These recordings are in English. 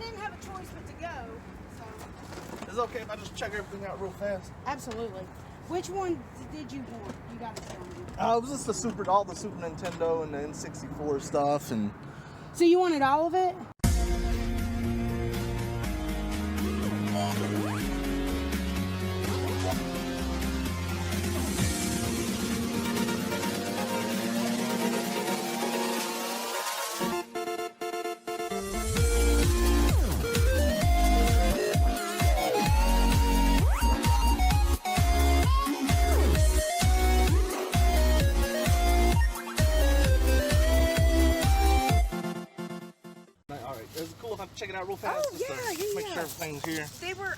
didn't have a choice but to go. So. Is it okay if I just check everything out real fast? Absolutely. Which one did you want? You got to tell me. It was just all the Super Nintendo and the N64 stuff, and. So you wanted all of it? Is it cool if I check it out real fast? Oh, yeah. Make sure everything's here. They were,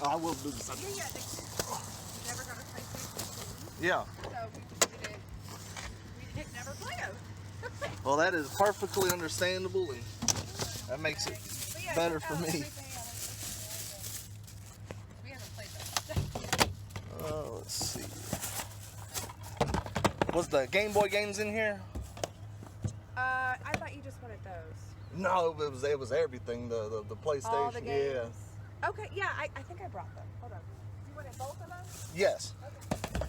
I will do this. yeah, they never got a PlayStation. Yeah. So we didn't never play them. Well, that is perfectly understandable, and that makes it better for me. We haven't played them. Let's see. Was the Game Boy games in here? I thought you just wanted those. No, it was everything. The PlayStation. All the games? Yeah. Okay, yeah, I think I brought them. Hold on. Do you want both of them? Yes. Okay.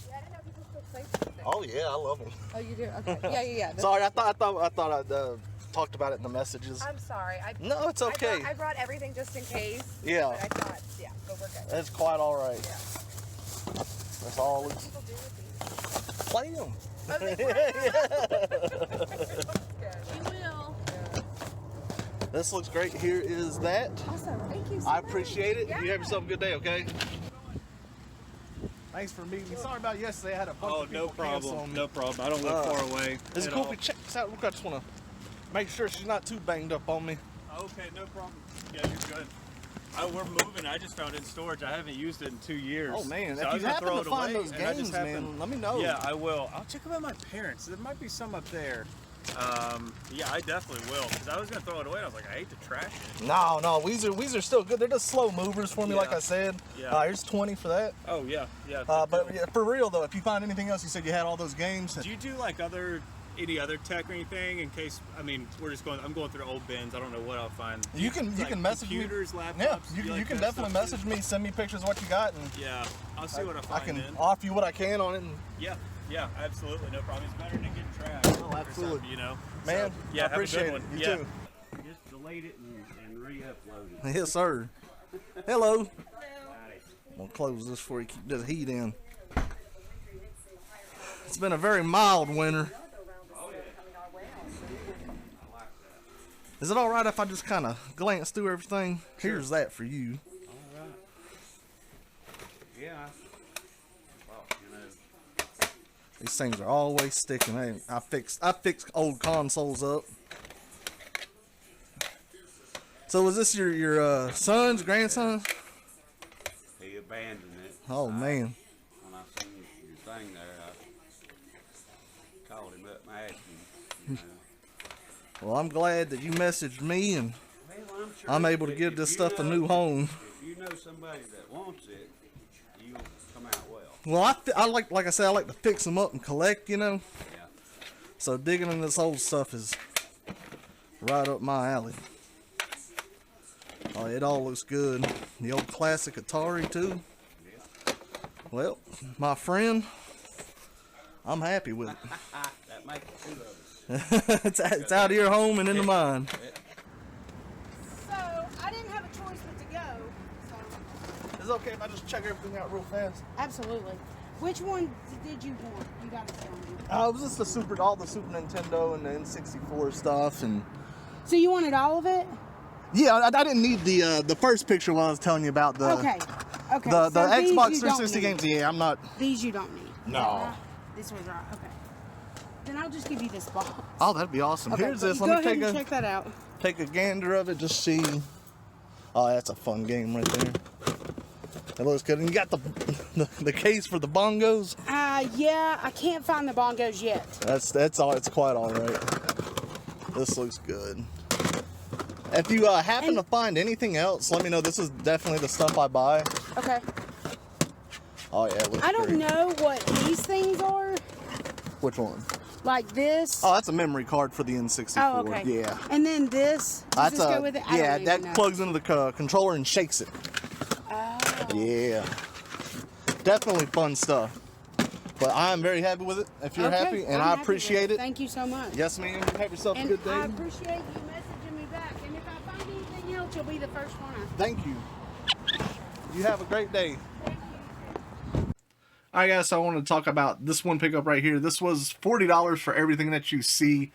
Yeah, I didn't know people still play these things. Oh yeah, I love them. Oh, you do? Okay. Yeah. Sorry, I thought I'd talked about it in the messages. I'm sorry. No, it's okay. I brought everything just in case. Yeah. But I thought, yeah, but we're good. That's quite all right. Yeah. That's all. What do people do with these? Play them. Oh, they play them? You will. Yeah. This looks great. Here is that. Awesome. Thank you so I much. appreciate it. Yeah. You have yourself a good day, okay? Thanks for meeting me. Sorry about yesterday. I had a bunch of people cancel on me. No problem. I don't live far away. Is it cool if we check this out real quick? I just want to make sure she's not too banged up on me. Okay, no problem. Yeah, you're good. We're moving. I just found it in storage. I haven't used it in 2 years. Oh man, so if I you was gonna happen throw to it find away, those and I games, just happened- man, let me know. Yeah, I will. I'll check them with my parents. There might be some up there. Yeah, I definitely will. Because I was going to throw it away. And I was like, I hate to trash it. No, these are still good. They're just slow movers for me, Yeah. like I said. Yeah. Here's 20 for that. Oh, yeah. Yeah. But yeah, for real though, if you find anything else, you said you had all those games. Do you do like any other tech or anything in case? I mean, I'm going through old bins. I don't know what I'll find. You can message me. Computers, laptops. Yeah, you like can that definitely stuff message too? me, send me pictures of what you got, and Yeah, I'll see what I I find. can then. offer you what I can on it. And, Yeah, absolutely, no problem. It's better than getting trashed. Oh, absolutely. You know, man, so, yeah, I appreciate have a good it. one. You Yeah. too. Just delete it and re-upload it. Yes, sir. Hello. Howdy. I'm gonna close this before you keep this heat in. It's been a very mild winter. Is it all right if I just kind of glance through everything? Sure. Here's that for you. All right. Yeah. Well, you know. These things are always sticking. Hey, I fix old consoles up. So was this your son's, grandson? He abandoned it. Oh man. When I seen your thing there, I called him up and asked him. You know. Well, I'm glad that you messaged me, and Well, I'm sure I'm able to if give this you stuff a know- new home. If you know somebody that wants it, you'll come out well. Well, I like I said, I like to fix them up and collect, you know. Yeah. So digging in this old stuff is right up my alley. Oh, it all looks good. The old classic Atari too. Well, my friend, I'm happy with it. That makes two of us. It's out of your home and into mine. So I didn't have a choice but to go. So. Is it okay if I just check everything out real fast? Absolutely. Which one did you want? You got to tell me. It was just all the Super Nintendo and the N64 stuff, and So you wanted all of it? yeah, I didn't need the first picture while I was telling you about the Okay. the So these Xbox you don't 360 need. games. Yeah, I'm not. These you don't need. No. Is that right? This was right. Okay. Then I'll just give you this box. Oh, that'd be awesome. Okay, Here's so this. Go Let ahead me and check that out. take a gander of it. Just see. Oh, that's a fun game right there. That looks good. And you got the case for the bongos. Yeah, I can't find the bongos yet. That's all. It's quite all right. This looks good. If you happen to find anything else, let me know. This is definitely the stuff I buy. Okay. Oh yeah, it looks I don't great. know what these things are. Which one? Like this. Oh, that's a memory card for the N64. Oh, okay. Yeah. And then this. Does That's this go with it? I yeah, don't that even know. plugs into the controller and shakes it. Oh. Yeah. Definitely fun stuff. But I'm very happy with it. If you're Okay, happy, and I'm I happy with appreciate it. Thank you so much. Yes, ma'am. Have yourself And a good day. I appreciate you messaging me back. And if I find anything else, you'll be the first one I Thank you. You have a great day. Alright guys, so I want to talk about this one pickup right here. This was $40 for everything that you see.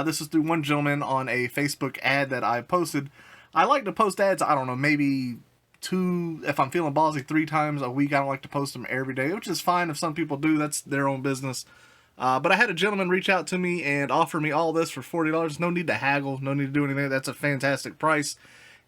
This is through one gentleman on a Facebook ad that I posted. I like to post ads, I don't know, maybe 2, if I'm feeling ballsy, 3 times a week. I don't like to post them every day, which is fine if some people do. That's their own business. But I had a gentleman reach out to me and offer me all this for $40. No need to haggle, no need to do anything. That's a fantastic price.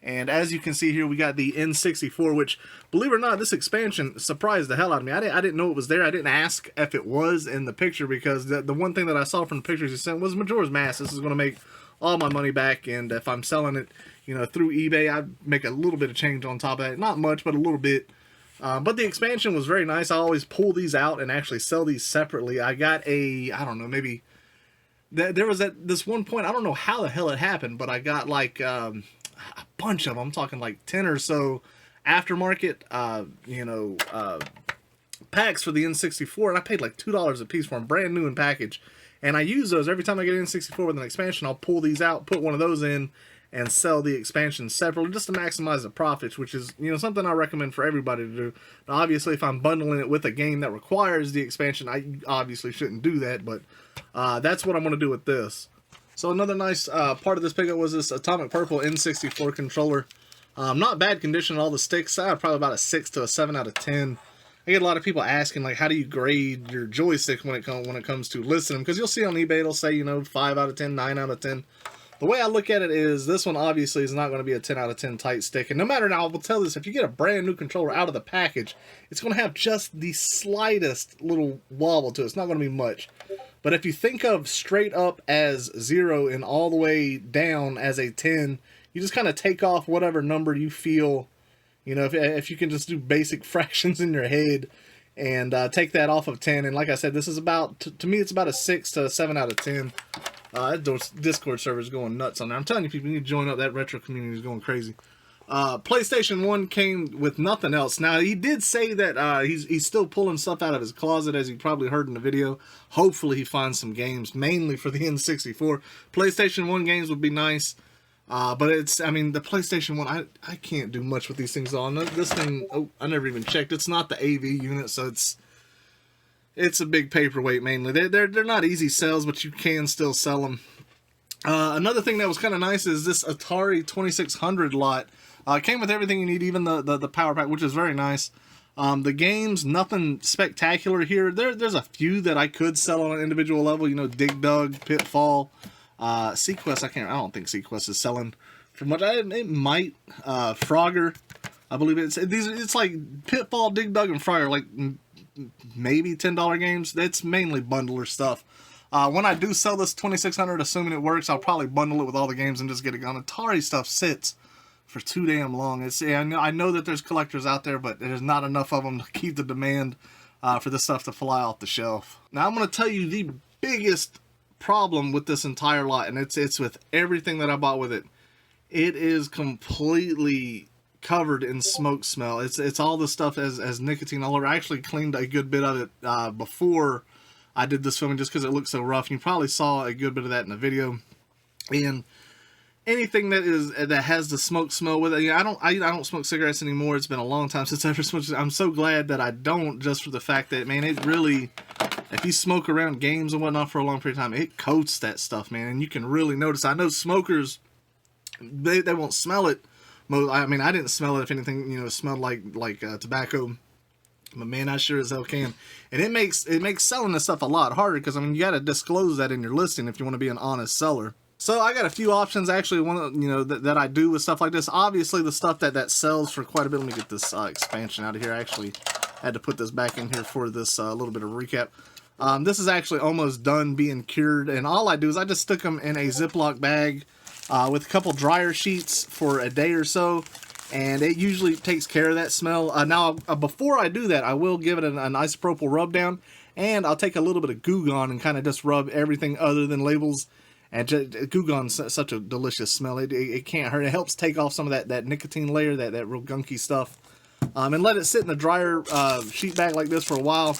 And as you can see here, we got the N64, which, believe it or not, this expansion surprised the hell out of me. I didn't know it was there. I didn't ask if it was in the picture, because the one thing that I saw from the pictures he sent was Majora's Mask. This is going to make all my money back, and if I'm selling it, you know, through eBay, I make a little bit of change on top of that. Not much, but a little bit. But the expansion was very nice. I always pull these out and actually sell these separately. I got a, I don't know, maybe... There was at this one point, I don't know how the hell it happened, but I got like... a bunch of them. I'm talking like 10 or so aftermarket, packs for the N64, and I paid like $2 a piece for them, brand new in package. And I use those every time I get an N64 with an expansion. I'll pull these out, put one of those in, and sell the expansion separately just to maximize the profits, which is, you know, something I recommend for everybody to do. Now, obviously, if I'm bundling it with a game that requires the expansion, I obviously shouldn't do that, but that's what I'm going to do with this. So another nice part of this pickup was this Atomic Purple N64 controller. Not bad condition, all the sticks. Probably about a 6 to a 7 out of 10. I get a lot of people asking, like, how do you grade your joystick when it comes to listing them? Because you'll see on eBay, it'll say, you know, 5 out of 10, 9 out of 10. The way I look at it is, this one obviously is not going to be a 10 out of 10 tight stick. And no matter, now I will tell this, if you get a brand new controller out of the package, it's going to have just the slightest little wobble to it. It's not going to be much. But if you think of straight up as 0 and all the way down as a 10, you just kind of take off whatever number you feel, you know, if you can just do basic fractions in your head and take that off of 10. And like I said, this is about, to me, it's about a 6 to a 7 out of 10. That Discord server is going nuts on there. I'm telling you, people, you need to join up. That retro community is going crazy. PlayStation 1 came with nothing else. Now, he did say that he's still pulling stuff out of his closet, as you probably heard in the video. Hopefully he finds some games, mainly for the N64. PlayStation 1 games would be nice. But it's, I mean, the PlayStation 1, I can't do much with these things on. This thing, oh, I never even checked. It's not the AV unit, so it's a big paperweight, mainly. They're not easy sells, but you can still sell them. Another thing that was kind of nice is this Atari 2600 lot. It came with everything you need, even the power pack, which is very nice. The games, nothing spectacular here. There's a few that I could sell on an individual level. You know, Dig Dug, Pitfall, Sequest. I don't think Sequest is selling for much. It might. Frogger, I believe it's like Pitfall, Dig Dug, and Frogger, like maybe $10 games. It's mainly bundler stuff. When I do sell this 2600, assuming it works, I'll probably bundle it with all the games and just get it gone. Atari stuff sits for too damn long. I know that there's collectors out there, but there's not enough of them to keep the demand for this stuff to fly off the shelf. Now, I'm going to tell you the biggest problem with this entire lot, and it's with everything that I bought with it. It is completely covered in smoke smell. It's all the stuff as nicotine all over. I actually cleaned a good bit of it before I did this filming, just because it looked so rough. And you probably saw a good bit of that in the video. And anything that has the smoke smell with it, I don't smoke cigarettes anymore. It's been a long time since I ever smoked. I'm so glad that I don't, just for the fact that, man, it really, if you smoke around games and whatnot for a long period of time, it coats that stuff, man, and you can really notice. I know smokers, they won't smell it. I mean, I didn't smell it. If anything, you know, it smelled like tobacco. But man, I sure as hell can. And it makes selling this stuff a lot harder, because I mean, you got to disclose that in your listing if you want to be an honest seller. So I got a few options actually. One, you know, that I do with stuff like this. Obviously, the stuff that sells for quite a bit. Let me get this expansion out of here. I actually had to put this back in here for this little bit of recap. This is actually almost done being cured, and all I do is I just stick them in a Ziploc bag with a couple dryer sheets for a day or so, and it usually takes care of that smell. Now, before I do that, I will give it an isopropyl rub down, and I'll take a little bit of Goo Gone and kind of just rub everything other than labels. And Goo Gone's such a delicious smell. It can't hurt. It helps take off some of that nicotine layer, that real gunky stuff. And let it sit in a dryer sheet bag like this for a while.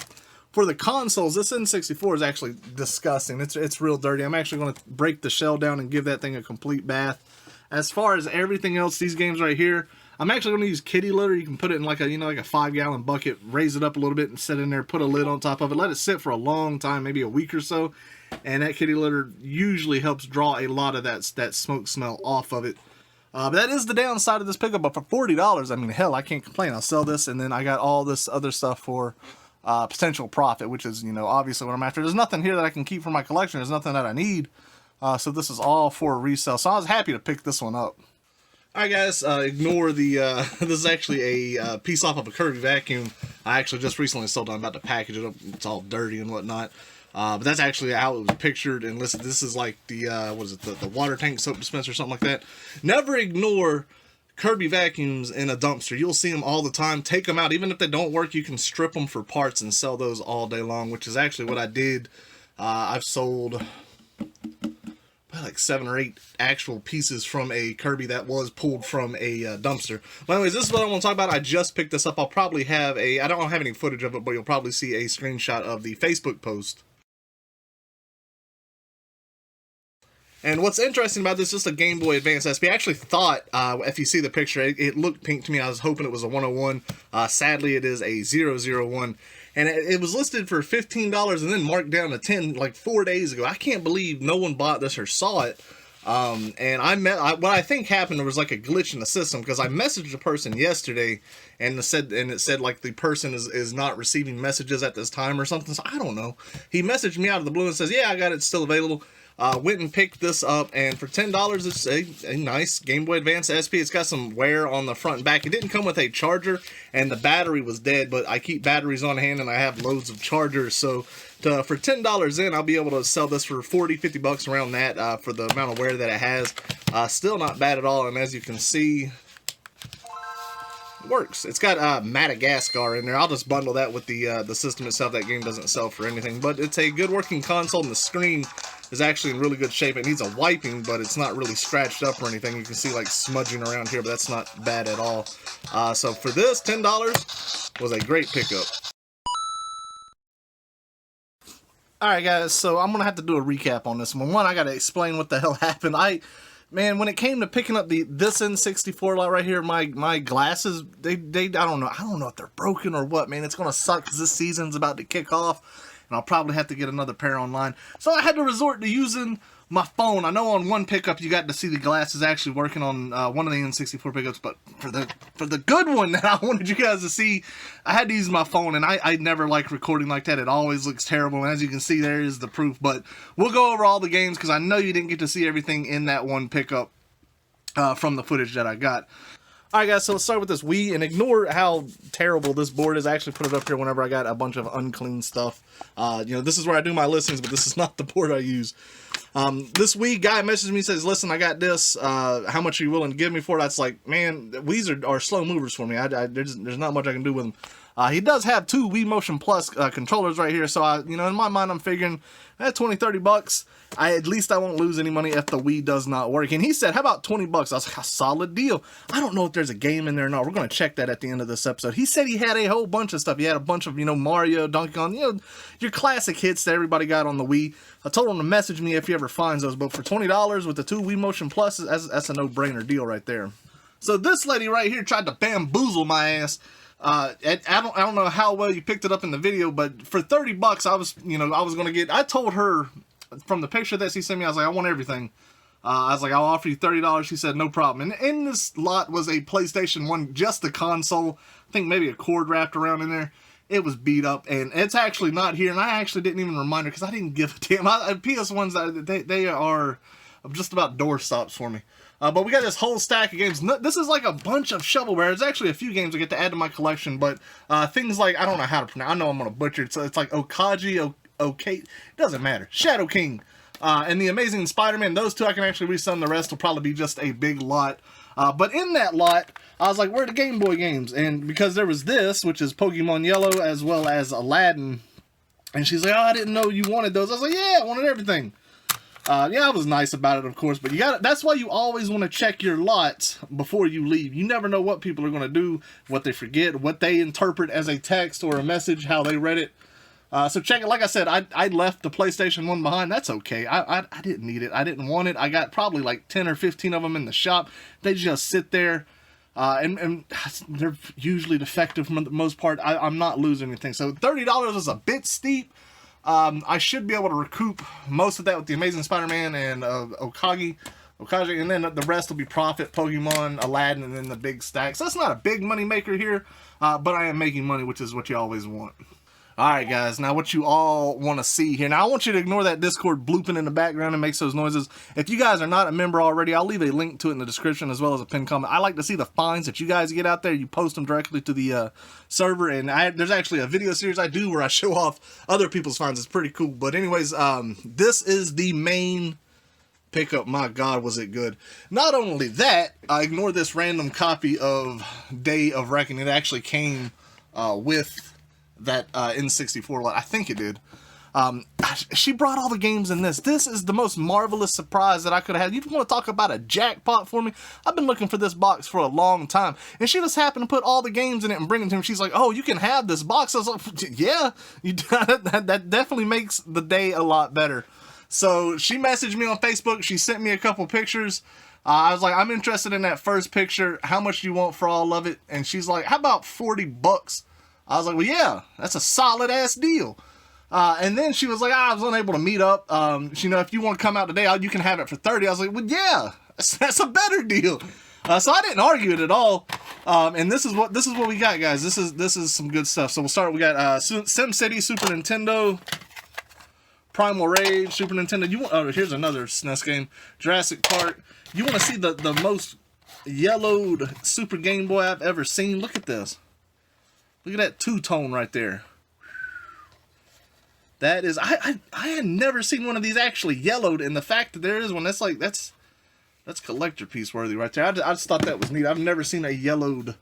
For the consoles, this N64 is actually disgusting. It's real dirty. I'm actually going to break the shell down and give that thing a complete bath. As far as everything else, these games right here, I'm actually going to use kitty litter. You can put it in like a 5-gallon bucket, raise it up a little bit and set it in there, put a lid on top of it, let it sit for a long time, maybe a week or so. And that kitty litter usually helps draw a lot of that smoke smell off of it. But that is the downside of this pickup. But for $40, I mean, hell, I can't complain. I'll sell this, and then I got all this other stuff for potential profit, which is, obviously what I'm after. There's nothing here that I can keep for my collection. There's nothing that I need. So this is all for resale. So I was happy to pick this one up. Alright guys, ignore the, this is actually a piece off of a Kirby vacuum. I actually just recently sold it. I'm about to package it up. It's all dirty and whatnot. But that's actually how it was pictured. And listen, this is like the, the water tank soap dispenser or something like that. Never ignore Kirby vacuums in a dumpster. You'll see them all the time. Take them out. Even if they don't work, you can strip them for parts and sell those all day long, which is actually what I did. I've sold like 7 or 8 actual pieces from a Kirby that was pulled from a dumpster. But anyways, this is what I want to talk about. I just picked this up. I'll probably have I don't have any footage of it, but you'll probably see a screenshot of the Facebook post. And what's interesting about this is just a Game Boy Advance SP. I actually thought, if you see the picture, it looked pink to me. I was hoping it was a 101. Sadly, it is a 001. And it was listed for $15 and then marked down to $10 like 4 days ago. I can't believe no one bought this or saw it. And what I think happened was like a glitch in the system, because I messaged a person yesterday and it said like the person is not receiving messages at this time or something. So I don't know. He messaged me out of the blue and says, yeah, I got it, it's still available. Went and picked this up, and for $10, it's a nice Game Boy Advance SP. It's got some wear on the front and back. It didn't come with a charger, and the battery was dead, but I keep batteries on hand, and I have loads of chargers. So for $10 in, I'll be able to sell this for 40, 50 bucks around that for the amount of wear that it has. Still not bad at all, and as you can see, it works. It's got Madagascar in there. I'll just bundle that with the system itself. That game doesn't sell for anything, but it's a good working console, and the screen is actually in really good shape. It needs a wiping, but it's not really scratched up or anything. You can see like smudging around here, but that's not bad at all. So for this, $10 was a great pickup. Alright guys, so I'm going to have to do a recap on this one. One, I got to explain what the hell happened. Man, when it came to picking up this N64 lot right here, my glasses, I don't know if they're broken or what, man. It's going to suck because this season's about to kick off. And I'll probably have to get another pair online. So I had to resort to using my phone. I know on one pickup you got to see the glasses actually working on one of the N64 pickups, but for the good one that I wanted you guys to see, I had to use my phone, and I never like recording like that. It always looks terrible, and as you can see, there is the proof. But we'll go over all the games, because I know you didn't get to see everything in that one pickup from the footage that I got. Alright guys, so let's start with this Wii, and ignore how terrible this board is. I actually put it up here whenever I got a bunch of unclean stuff. This is where I do my listings, but this is not the board I use. This Wii guy messaged me and says, listen, I got this, how much are you willing to give me for it? I was like, man, Wii's are slow movers for me. There's not much I can do with them. He does have 2 Wii Motion Plus controllers right here, so in my mind I'm figuring, 20, 30 bucks. At least I won't lose any money if the Wii does not work. And he said, how about 20 bucks? I was like, a solid deal. I don't know if there's a game in there or not. We're going to check that at the end of this episode. He said he had a whole bunch of stuff. He had a bunch of, Mario, Donkey Kong, your classic hits that everybody got on the Wii. I told him to message me if he ever finds those, but for $20 with the 2 Wii Motion Plus, that's a no-brainer deal right there. So this lady right here tried to bamboozle my ass. I don't know how well you picked it up in the video, but for 30 bucks, I was going to get, I told her from the picture that she sent me, I was like, I want everything. I was like, I'll offer you $30. She said, no problem. And in this lot was a PlayStation 1, just the console. I think maybe a cord wrapped around in there. It was beat up, and it's actually not here. And I actually didn't even remind her because I didn't give a damn. PS1s, they are just about doorstops for me. But we got this whole stack of games. This is like a bunch of shovelware. There's actually a few games I get to add to my collection, but things like, I don't know how to pronounce. I know I'm going to butcher it. So it's like Okaji, it doesn't matter. Shadow King, and The Amazing Spider-Man. Those 2 I can actually resell. The rest will probably be just a big lot But in that lot, I was like, where are the Game Boy games? And because there was this, which is Pokemon Yellow, as well as Aladdin. And she's like, oh, I didn't know you wanted those. I was like, yeah, I wanted everything. Yeah, I was nice about it, of course. But that's why you always want to check your lots before you leave. You never know what people are going to do, what they forget, what they interpret as a text or a message, how they read it. So check it. Like I said, I left the PlayStation 1 behind. That's okay. I didn't need it. I didn't want it. I got probably like 10 or 15 of them in the shop. They just sit there. And they're usually defective for the most part. I'm not losing anything. So $30 is a bit steep. I should be able to recoup most of that with the Amazing Spider-Man and Okage, and then the rest will be profit, Pokemon, Aladdin, and then the big stack. So that's not a big money maker here, but I am making money, which is what you always want. Alright guys, now what you all want to see here. Now I want you to ignore that Discord blooping in the background and makes those noises. If you guys are not a member already, I'll leave a link to it in the description as well as a pinned comment. I like to see the finds that you guys get out there. You post them directly to the server, and there's actually a video series I do where I show off other people's finds. It's pretty cool. But anyways, this is the main pickup. My God, was it good. Not only that, I ignore this random copy of Day of Reckoning. It actually came with that N64 lot. I think it did. She brought all the games in this. This is the most marvelous surprise that I could have had. You want to talk about a jackpot for me? I've been looking for this box for a long time. And she just happened to put all the games in it and bring them to me. She's like, oh, you can have this box. I was like, yeah, that definitely makes the day a lot better. So she messaged me on Facebook. She sent me a couple pictures. I was like, I'm interested in that first picture. How much do you want for all of it? And she's like, how about $40? I was like, well, yeah, that's a solid ass deal. And then she was like, I was unable to meet up. If you want to come out today, you can have it for $30. I was like, well, yeah, that's a better deal. So I didn't argue it at all. And this is what we got, guys. This is some good stuff. So we'll start. We got SimCity, Super Nintendo, Primal Rage, Super Nintendo. Here's another SNES game, Jurassic Park. You want to see the most yellowed Super Game Boy I've ever seen? Look at this. Look at that two-tone right there. That is, I had never seen one of these actually yellowed, and the fact that there is one, that's collector piece worthy right there. I just thought that was neat. I've never seen a yellowed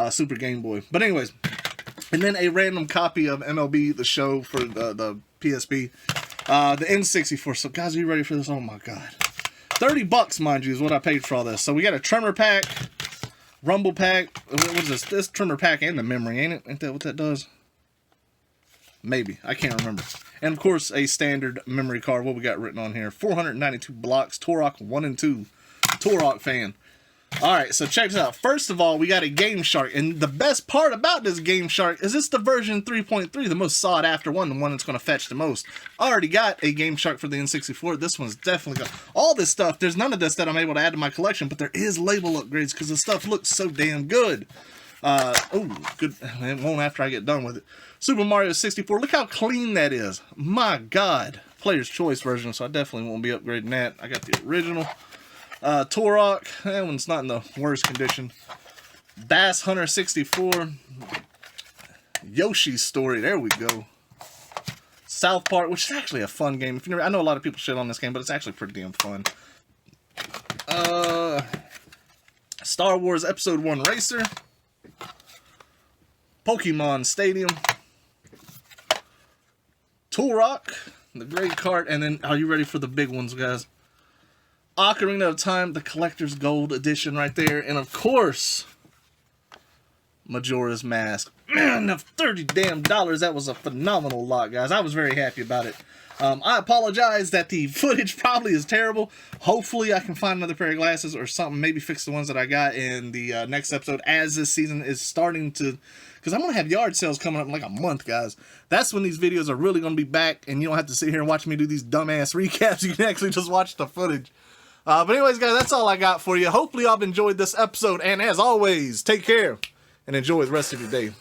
Super Game Boy. But anyways, and then a random copy of MLB The Show for the PSP, the N64. So guys, are you ready for this? Oh my God, $30, mind you, is what I paid for all this. So we got a Tremor pack. Rumble pack. What is this? This Tremor pack and the memory, ain't it? Ain't that what that does? Maybe. I can't remember. And of course, a standard memory card. What we got written on here? 492 blocks. Turok 1 and 2. Turok fan. Alright, so check this out. First of all, we got a Game Shark. And the best part about this Game Shark is it's the version 3.3, the most sought after one, the one that's going to fetch the most. I already got a Game Shark for the N64. This one's definitely got all this stuff. There's none of this that I'm able to add to my collection, but there is label upgrades because the stuff looks so damn good. Good. It won't after I get done with it. Super Mario 64. Look how clean that is. My God. Player's Choice version, so I definitely won't be upgrading that. I got the original. Turok, that one's not in the worst condition. Bass Hunter 64. Yoshi's Story, there we go. South Park, which is actually a fun game. I know a lot of people shit on this game, but it's actually pretty damn fun. Star Wars Episode 1 Racer. Pokemon Stadium. Turok, the Great Kart, and then, are you ready for the big ones, guys? Ocarina of Time, the Collector's Gold Edition right there. And of course, Majora's Mask. Man, $30 damn. That was a phenomenal lot, guys. I was very happy about it. I apologize that the footage probably is terrible. Hopefully I can find another pair of glasses or something. Maybe fix the ones that I got in the next episode as this season is starting to... Because I'm going to have yard sales coming up in like a month, guys. That's when these videos are really going to be back. And you don't have to sit here and watch me do these dumbass recaps. You can actually just watch the footage. But anyways, guys, that's all I got for you. Hopefully y'all have enjoyed this episode. And as always, take care and enjoy the rest of your day.